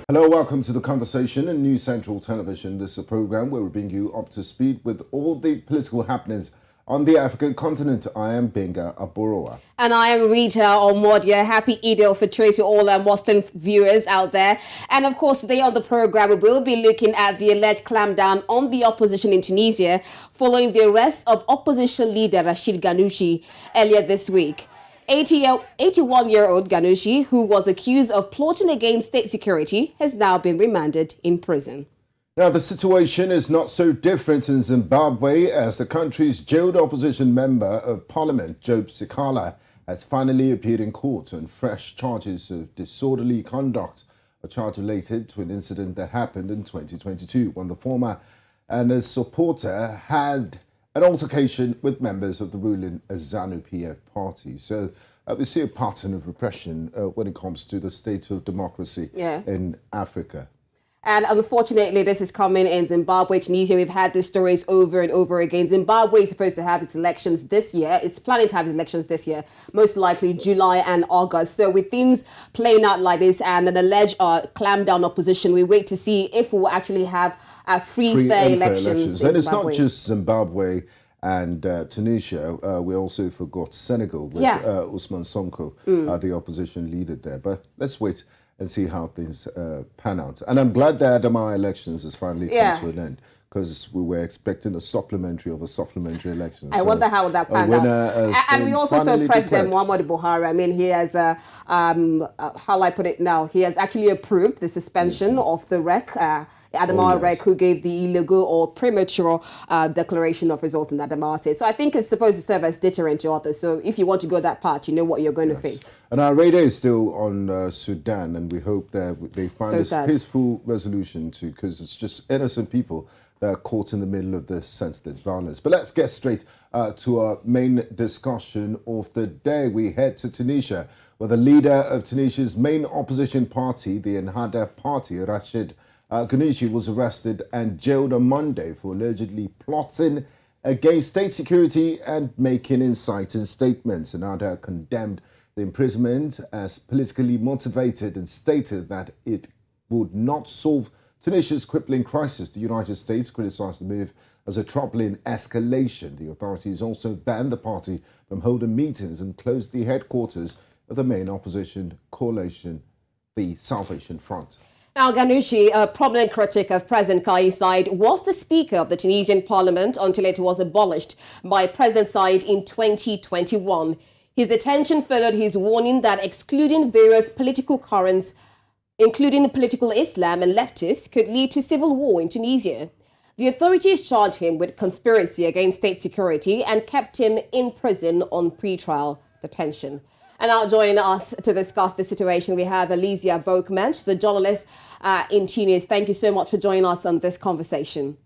Hello, welcome to the conversation in New Central Television. This is a program where we bring you up to speed with all the political happenings on the African continent. I am Benga Aboroa. And I am Rita Omodia. Happy Eid al-Fitr to all our Muslim viewers out there. And of course, today on the program, we will be looking at the alleged clampdown on the opposition in Tunisia following the arrest of opposition leader Rached Ghannouchi earlier this week. 81-year-old Ghannouchi, who was accused of plotting against state security, has now been remanded in prison. Now, the situation is not so different in Zimbabwe as the country's jailed opposition member of parliament, Job Sikala, has finally appeared in court on fresh charges of disorderly conduct, a charge related to an incident that happened in 2022 when the former and his supporter had an altercation with members of the ruling ZANU-PF party. So we see a pattern of repression when it comes to the state of democracy in Africa. And unfortunately, this is coming in Zimbabwe, Tunisia. We've had these stories over and over again. Zimbabwe is supposed to have its elections this year. It's planning to have its elections this year, most likely July and August. So with things playing out like this and an alleged clampdown opposition, we wait to see if we will actually have free fair elections. And it's not just Zimbabwe and Tunisia. We also forgot Senegal with Ousmane Sonko, the opposition leader there. But let's wait and see how things pan out. And I'm glad that Adama elections has finally come to an end, because we were expecting a supplementary of a supplementary election. I wonder how that panned out. And we also saw President Muhammadu Buhari. I mean, he has, how I put it now, he has actually approved the suspension of the REC, Adama REC, who gave the illegal or premature declaration of results in Adama State. So I think it's supposed to serve as deterrent to others. So if you want to go that path, you know what you're going to face. And our radar is still on Sudan, and we hope that they find a peaceful resolution too, because it's just innocent people that are caught in the middle of this senseless violence. But let's get straight to our main discussion of the day. We head to Tunisia, where the leader of Tunisia's main opposition party, the Ennahda party, Rached Ghannouchi, was arrested and jailed on Monday for allegedly plotting against state security and making inciting statements. Ennahda condemned the imprisonment as politically motivated and stated that it would not solve Tunisia's crippling crisis. The United States criticized the move as a troubling escalation. The authorities also banned the party from holding meetings and closed the headquarters of the main opposition coalition, the Salvation Front. Now, Ghannouchi, a prominent critic of President Kais Saied, was the Speaker of the Tunisian Parliament until it was abolished by President Saied in 2021. His detention followed his warning that excluding various political currents, including political Islam and leftists, could lead to civil war in Tunisia. The authorities charged him with conspiracy against state security and kept him in prison on pre-trial detention. And now joining us to discuss the situation, we have Alizia Volkman. She's a journalist in Tunis. Thank you so much for joining us on this conversation.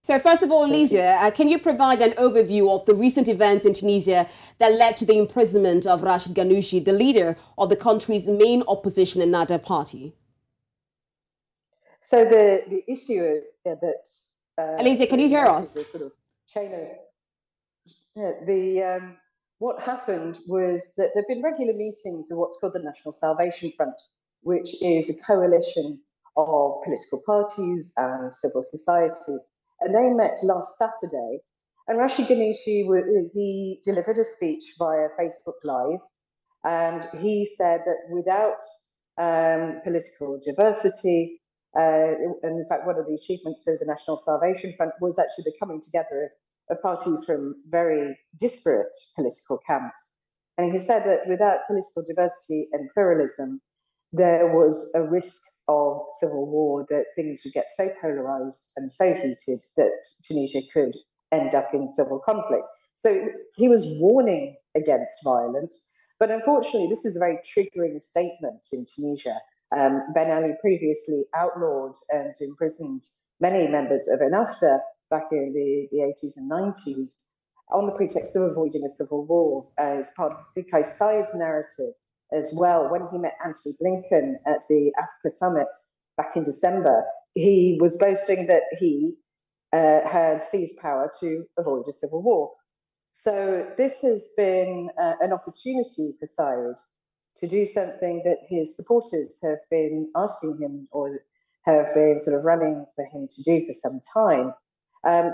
So first of all, Alizia, can you provide an overview of the recent events in Tunisia that led to the imprisonment of Rached Ghannouchi, the leader of the country's main opposition Ennahda party? So the issue that... Alizia, can you hear us? The sort of chain of... what happened was that there have been regular meetings of what's called the National Salvation Front, which is a coalition of political parties and civil society. And they met last Saturday, and Rached Ghannouchi, he delivered a speech via Facebook Live, and he said that without political diversity, and in fact, one of the achievements of the National Salvation Front was actually the coming together of parties from very disparate political camps. And he said that without political diversity and pluralism, there was a risk of civil war, that things would get so polarized and so heated that Tunisia could end up in civil conflict. So he was warning against violence, but unfortunately, this is a very triggering statement in Tunisia. Ben Ali previously outlawed and imprisoned many members of Ennahda back in the 80s and 90s on the pretext of avoiding a civil war as part of Kais Said's narrative as well. When he met Anthony Blinken at the Africa Summit back in December, he was boasting that he had seized power to avoid a civil war. So this has been an opportunity for Saied to do something that his supporters have been asking him or have been sort of running for him to do for some time.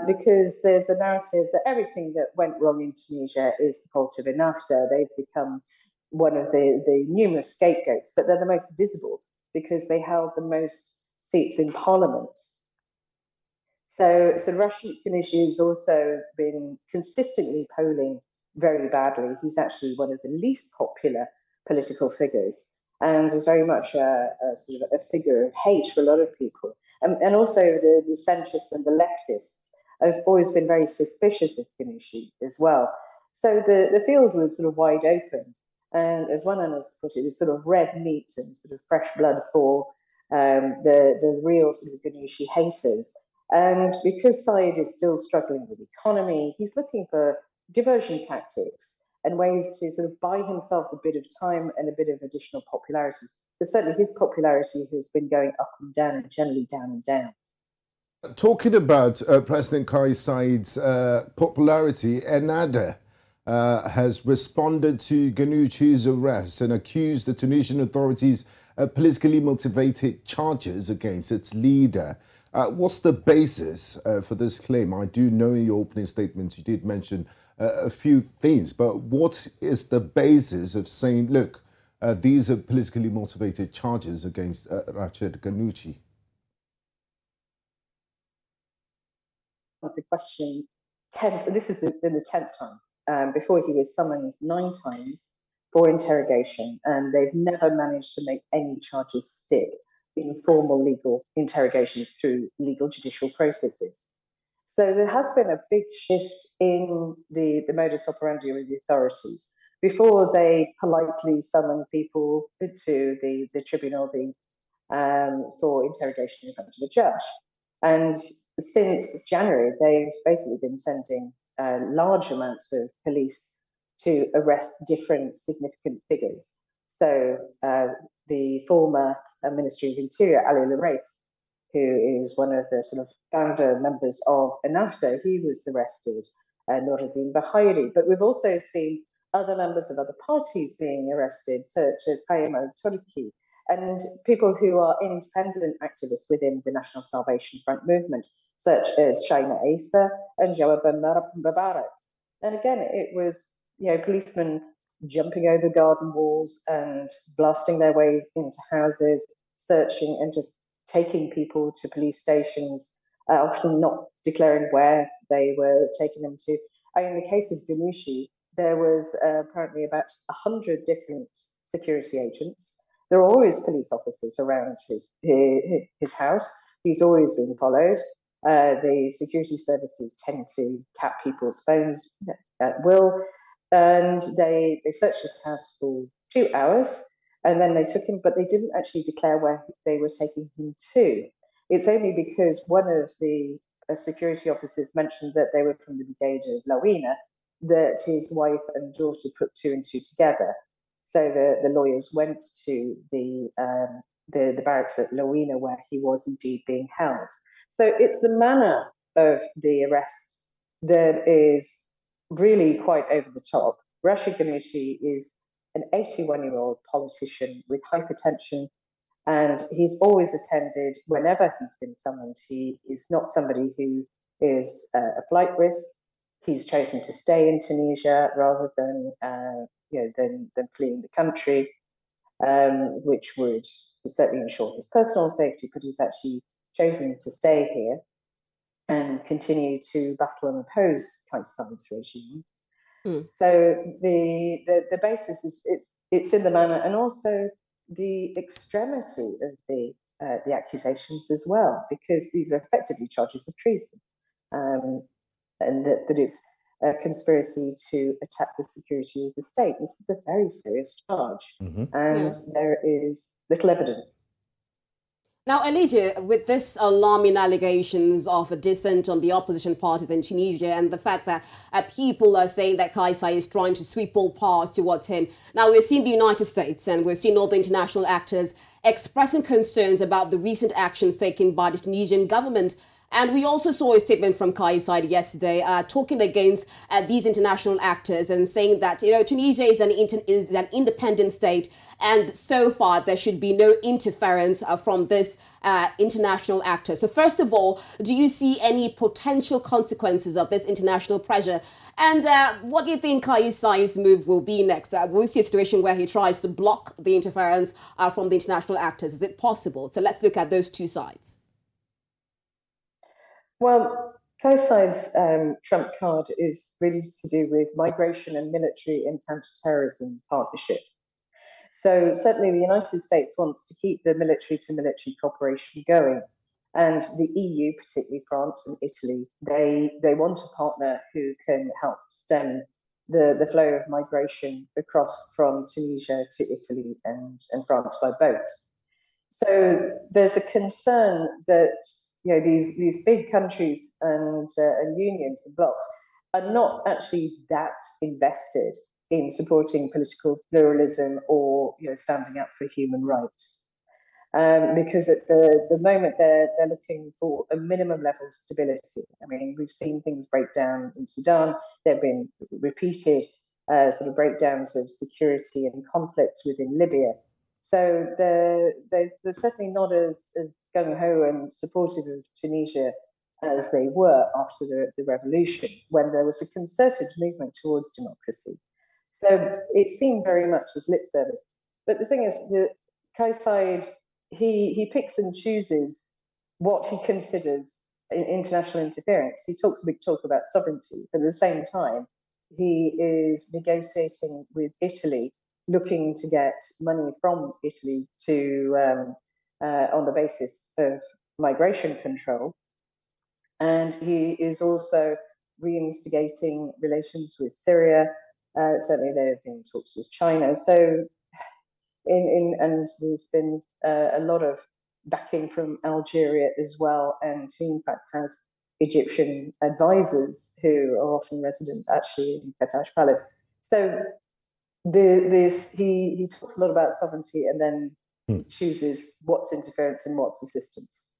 Because there's a narrative that everything that went wrong in Tunisia is the fault of Ennahda. They've become one of the numerous scapegoats, but they're the most visible because they held the most seats in parliament. So Rached Ghannouchi has also been consistently polling very badly. He's actually one of the least popular political figures and is very much a sort of a figure of hate for a lot of people. And also the centrists and the leftists have always been very suspicious of Ghannouchi as well. So the field was sort of wide open. And as one analyst put it, it's sort of red meat and sort of fresh blood for the real sort of Ghannouchi haters. And because Saied is still struggling with the economy, he's looking for diversion tactics and ways to sort of buy himself a bit of time and a bit of additional popularity. But certainly his popularity has been going up and down and generally down and down. Talking about President Kais Saied's popularity, Ennahda has responded to Ghannouchi's arrest and accused the Tunisian authorities of politically motivated charges against its leader. What's the basis for this claim? I do know in your opening statement you did mention a few things, but what is the basis of saying, look, these are politically motivated charges against Rached Ghannouchi? The question, this is in the 10th time. Before he was summoned 9 times for interrogation, and they've never managed to make any charges stick in formal legal interrogations through legal judicial processes. So there has been a big shift in the modus operandi of the authorities. Before, they politely summon people to the tribunal for interrogation in front of a judge. And since January, they've basically been sending large amounts of police to arrest different significant figures. So the former Ministry of Interior, Ali Rached, who is one of the sort of founder members of Ennahda, he was arrested, Nouraddin Bahiri. But we've also seen other members of other parties being arrested, such as Kaisa Turki, and people who are independent activists within the National Salvation Front movement, such as Shaina Issa and Jawad Mubarak. And again, it was, policemen jumping over garden walls and blasting their ways into houses, searching and just taking people to police stations, often not declaring where they were taking them to. In the case of Ghannouchi, there was apparently about 100 different security agents. There are always police officers around his house. He's always been followed. The security services tend to tap people's phones at will, and they searched his house for 2 hours, and then they took him, but they didn't actually declare where they were taking him to. It's only because one of the security officers mentioned that they were from the brigade of Lawina that his wife and daughter put 2 and 2 together. So the lawyers went to the barracks at Lawina where he was indeed being held. So it's the manner of the arrest that is really quite over the top. Rached Ghannouchi is an 81-year-old politician with hypertension, and he's always attended whenever he's been summoned. He is not somebody who is a flight risk. He's chosen to stay in Tunisia rather than fleeing the country, which would certainly ensure his personal safety. But he's actually chosen to stay here and continue to battle and oppose Kais Saied's regime. So the basis is it's in the manner and also the extremity of the accusations as well, because these are effectively charges of treason, and that it's a conspiracy to attack the security of the state. This is a very serious charge, and there is little evidence. Now, Alicia, with this alarming allegations of dissent on the opposition parties in Tunisia and the fact that people are saying that Kaisa is trying to sweep all powers towards him. Now, we've seen the United States and we've seen all the international actors expressing concerns about the recent actions taken by the Tunisian government And we also saw a statement from Kais Saied yesterday talking against these international actors and saying that, Tunisia is an independent state, and so far there should be no interference from this international actor. So first of all, do you see any potential consequences of this international pressure? And what do you think Kais Saied's move will be next? We'll see a situation where he tries to block the interference from the international actors. Is it possible? So let's look at those two sides. Well, Kais Saied's trump card is really to do with migration and military and counterterrorism partnership. So certainly the United States wants to keep the military-to-military cooperation going. And the EU, particularly France and Italy, they want a partner who can help stem the flow of migration across from Tunisia to Italy and France by boats. So there's a concern that these big countries and unions and blocs are not actually that invested in supporting political pluralism or standing up for human rights. Because at the moment they're looking for a minimum level of stability. I mean, we've seen things break down in Sudan. There have been repeated sort of breakdowns of security and conflicts within Libya. So they're certainly not as gung-ho and supportive of Tunisia as they were after the revolution, when there was a concerted movement towards democracy. So it seemed very much as lip service. But the thing is that Kais Saied, he picks and chooses what he considers international interference. He talks a big talk about sovereignty, but at the same time, he is negotiating with Italy, looking to get money from Italy to on the basis of migration control. And he is also reinstigating relations with Syria. Certainly there have been talks with China. So and there's been a lot of backing from Algeria as well, and he in fact has Egyptian advisors who are often resident actually in Qatar Palace. So he talks a lot about sovereignty and then chooses what's interference and what's assistance.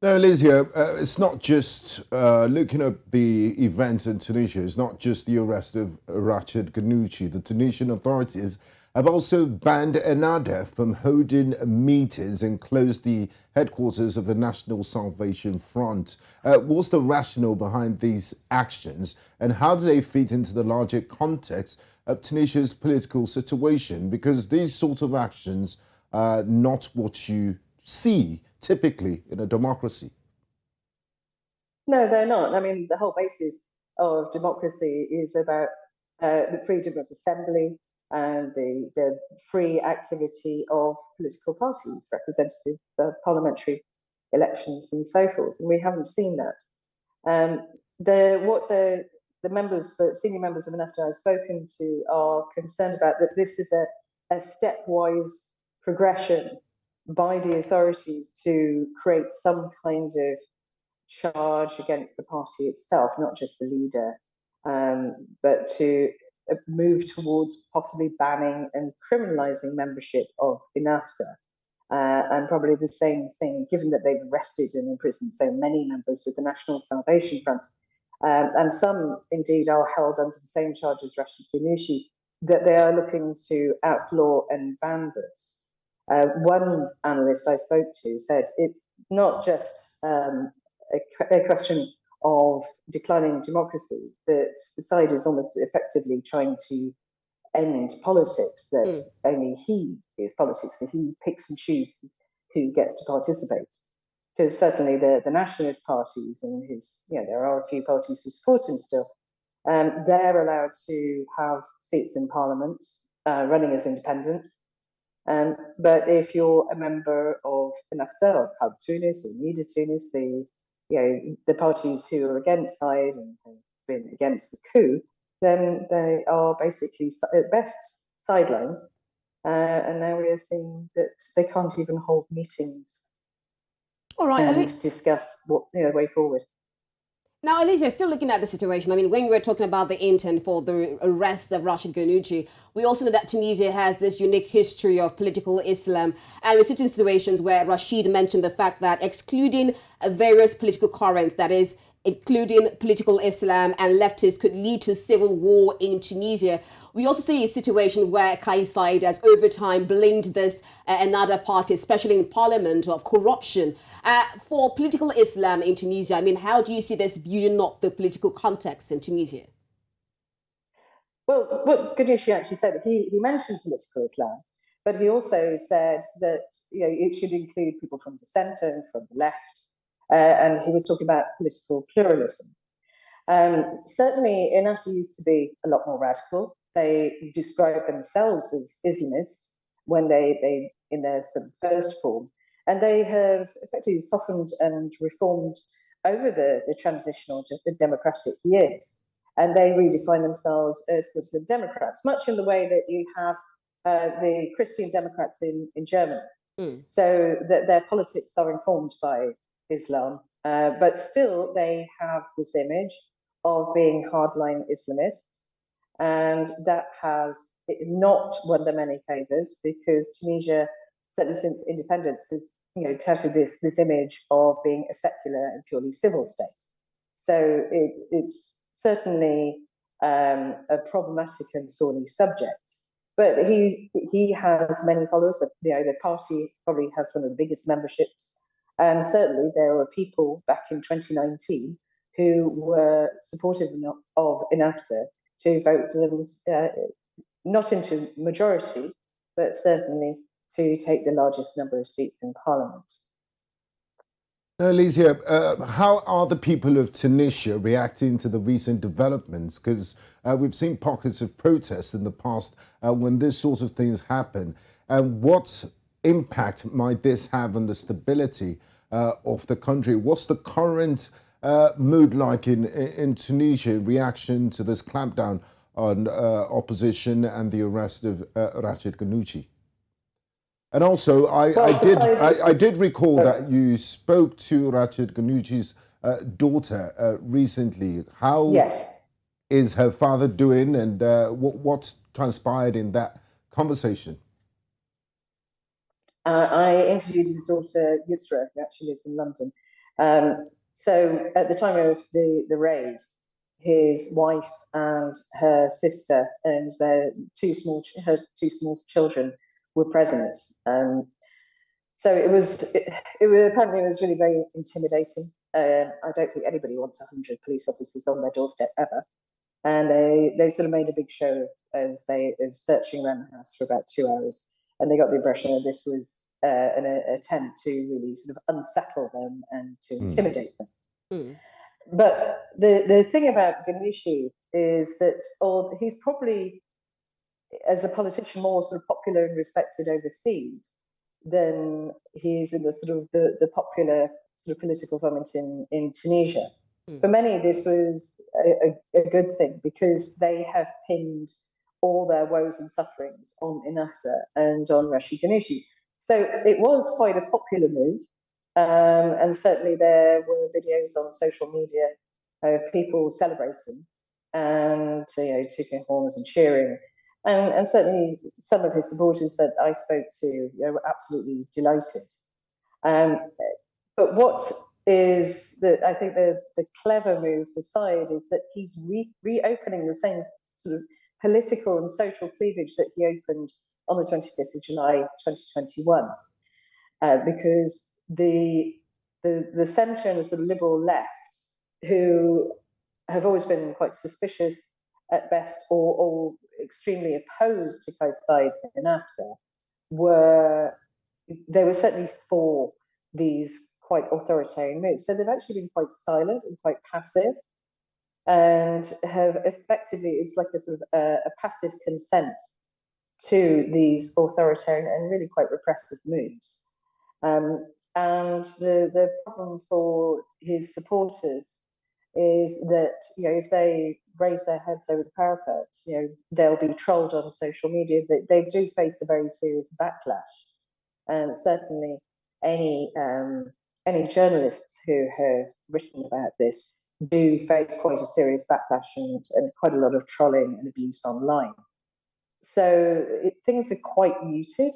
Now, Elysia, it's not just looking at the events in Tunisia, it's not just the arrest of Rached Ghannouchi. The Tunisian authorities have also banned Ennahda from holding meetings and closed the headquarters of the National Salvation Front. What's the rationale behind these actions, and how do they fit into the larger context of Tunisia's political situation? Because these sort of actions are not what you see typically in a democracy. No, they're not. I mean, the whole basis of democracy is about the freedom of assembly and the free activity of political parties, representative parliamentary elections and so forth. And we haven't seen that. The members, senior members of Ennahda I've spoken to are concerned about that this is a stepwise progression by the authorities to create some kind of charge against the party itself, not just the leader, but to move towards possibly banning and criminalizing membership of Ennahda. And probably the same thing, given that they've arrested and imprisoned so many members of the National Salvation Front, and some indeed are held under the same charge as Rached Ghannouchi, that they are looking to outlaw and ban this. One analyst I spoke to said it's not just a question of declining democracy, that Saied is almost effectively trying to end politics, that only he is politics, that he picks and chooses who gets to participate. Because certainly the nationalist parties and there are a few parties who support him still, they're allowed to have seats in parliament, running as independents. But if you're a member of Ennahda or Club Tunis or Nida Tunis, the parties who are against Saied and have been against the coup, then they are basically at best sidelined. And now we are seeing that they can't even hold meetings and discuss what way forward. Now, Elysia, still looking at the situation, I mean, when we were talking about the intent for the arrest of Rached Ghannouchi, we also know that Tunisia has this unique history of political Islam. And we're sitting in situations where Rashid mentioned the fact that excluding various political currents, that is, including political Islam and leftists, could lead to civil war in Tunisia. We also see a situation where Kais Saied has over time blamed this Ennahda party, especially in parliament, of corruption. For political Islam in Tunisia, I mean, how do you see this building up the political context in Tunisia? Well, what Ghannouchi actually said, he mentioned political Islam, but he also said that it should include people from the centre and from the left, and he was talking about political pluralism. Certainly, Ennahda used to be a lot more radical. They described themselves as Islamist when they in their sort of first form, and they have effectively softened and reformed over the transitional to the democratic years. And they redefine themselves as Muslim Democrats, much in the way that you have the Christian Democrats in Germany. So that their politics are informed by Islam, but still they have this image of being hardline Islamists, and that has not won them any favors, because Tunisia, certainly since independence, has touted this image of being a secular and purely civil state. So it's certainly a problematic and thorny subject. But he has many followers. The party probably has one of the biggest memberships, and certainly there were people back in 2019 who were supportive of Ennahda to vote them not into majority, but certainly to take the largest number of seats in parliament. Now, Alicia, how are the people of Tunisia reacting to the recent developments? Because we've seen pockets of protests in the past when this sort of things happen. What impact might this have on the stability of the country? What's the current mood like in Tunisia in reaction to this clampdown on opposition and the arrest of Rached Ghannouchi? And also, I did recall that you spoke to Rached Ghannouchi's daughter recently. How is her father doing, and what transpired in that conversation? I interviewed his daughter, Yusra, who actually lives in London. So at the time of the raid, his wife and her sister and her two small children were present. So apparently it was really very intimidating. I don't think anybody wants 100 police officers on their doorstep ever. And they sort of made a big show of searching around the house for about 2 hours. And they got the impression that this was an attempt to really sort of unsettle them and to intimidate them. But the thing about Ghannouchi is that he's probably, as a politician, more sort of popular and respected overseas than he is in the sort of the popular sort of political environment in Tunisia. For many, this was a good thing, because they have pinned all their woes and sufferings on Ennahda and on Rached Ghannouchi. So it was quite a popular move, and certainly there were videos on social media of people celebrating and tooting horns and cheering. And certainly some of his supporters that I spoke to were absolutely delighted. But what is I think the clever move for Saied is that he's reopening the same sort of political and social cleavage that he opened on the 25th of July 2021, because the centre and the sort of liberal left, who have always been quite suspicious at best or extremely opposed to Kais Saied and Ennahda, were certainly for these quite authoritarian moves. So they've actually been quite silent and quite passive, and have effectively, it's like a sort of a passive consent to these authoritarian and really quite repressive moves. And the problem for his supporters is that if they raise their heads over the parapet, they'll be trolled on social media. They do face a very serious backlash, and certainly any journalists who have written about this do face quite a serious backlash and quite a lot of trolling and abuse online. So things are quite muted.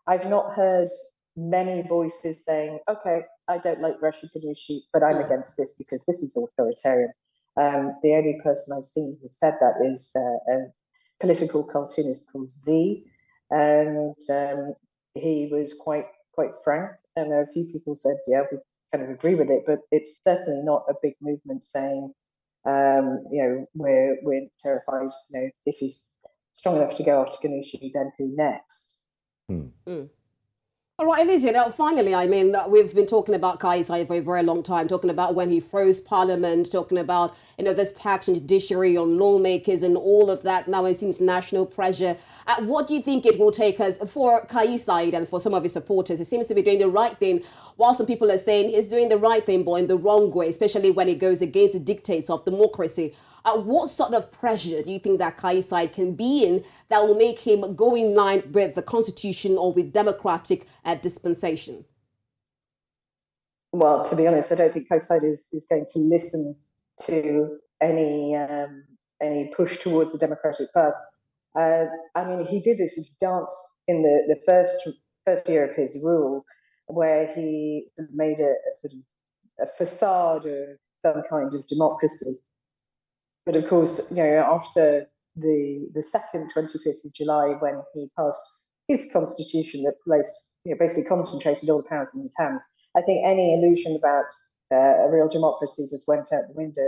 I've not heard many voices saying, okay, I don't like Rached Ghannouchi, but I'm against this because this is authoritarian. The only person I've seen who said that is a political cartoonist called Z, and he was quite frank. And a few people said, yeah, we kind of agree with it, but it's certainly not a big movement saying, we're terrified. If he's strong enough to go after Ghannouchi, then who next? All right, Elysia, now finally, I mean, we've been talking about Kais Saied for a very long time, talking about when he froze parliament, talking about, this tax on judiciary, on lawmakers and all of that. Now it seems national pressure. What do you think it will take us for Kais Saied and for some of his supporters? He seems to be doing the right thing, while some people are saying he's doing the right thing, but in the wrong way, especially when it goes against the dictates of democracy. What sort of pressure do you think that Kais Saied can be in that will make him go in line with the constitution or with democratic dispensation? Well, to be honest, I don't think Kais Saied is going to listen to any push towards the democratic path. I mean, he did this dance in the first year of his rule, where he made a sort of a facade of some kind of democracy. But of course, after the second 25th of July, when he passed his constitution that placed, basically concentrated all the powers in his hands, I think any illusion about a real democracy just went out the window,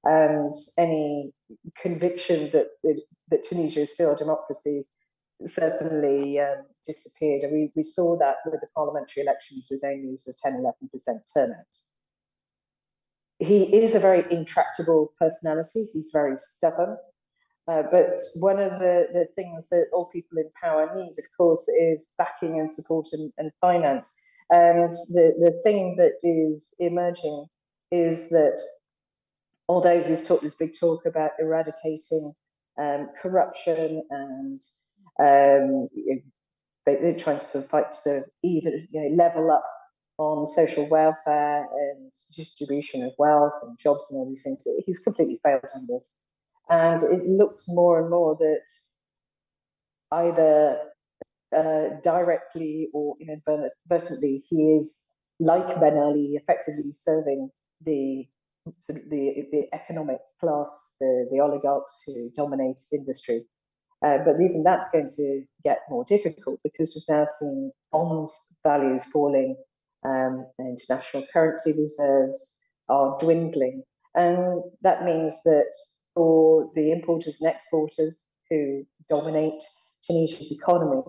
and any conviction that Tunisia is still a democracy certainly disappeared. And we saw that with the parliamentary elections with only a 10-11% turnout. He is a very intractable personality. He's very stubborn. But one of the things that all people in power need, of course, is backing and support and finance. And the thing that is emerging is that although he's talked this big talk about eradicating corruption and they're trying to sort of fight to even level up on social welfare and distribution of wealth and jobs and all these things, he's completely failed on this. And it looks more and more that either directly or inadvertently, he is, like Ben Ali, effectively serving the economic class, the oligarchs who dominate industry. But even that's going to get more difficult because we've now seen bonds values falling, international currency reserves are dwindling. And that means that for the importers and exporters who dominate Tunisia's economy,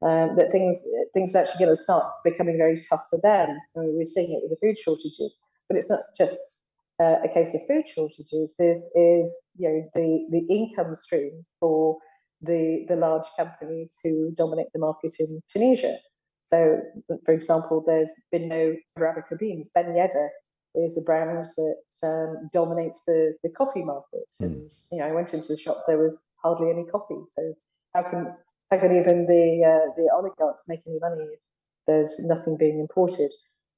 that things are actually going to start becoming very tough for them. I mean, we're seeing it with the food shortages, but it's not just a case of food shortages. This is the income stream for the large companies who dominate the market in Tunisia. So, for example, there's been no Arabica beans. Ennahda is a brand that dominates the coffee market. And I went into the shop, there was hardly any coffee. So how can even the oligarchs make any money if there's nothing being imported?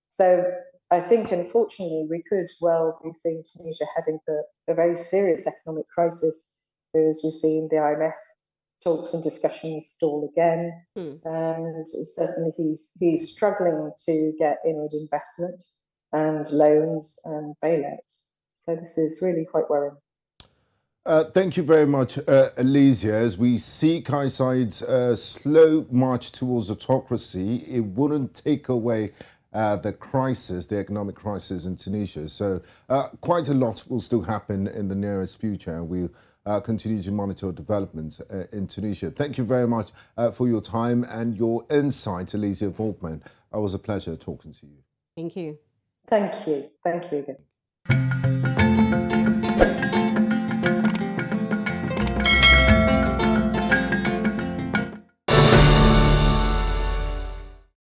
So I think, unfortunately, we could well be seeing Tunisia heading for a very serious economic crisis, as we've seen the IMF talks and discussions stall again. And certainly he's struggling to get inward investment and loans and bailouts. So this is really quite worrying. Thank you very much, Elysia. As we see Kais Saied's slow march towards autocracy, it wouldn't take away the crisis, the economic crisis in Tunisia. So quite a lot will still happen in the nearest future, and we'll continue to monitor developments in Tunisia. Thank you very much for your time and your insight, Elysia Volkmann. It was a pleasure talking to you. Thank you. Thank you. Thank you again.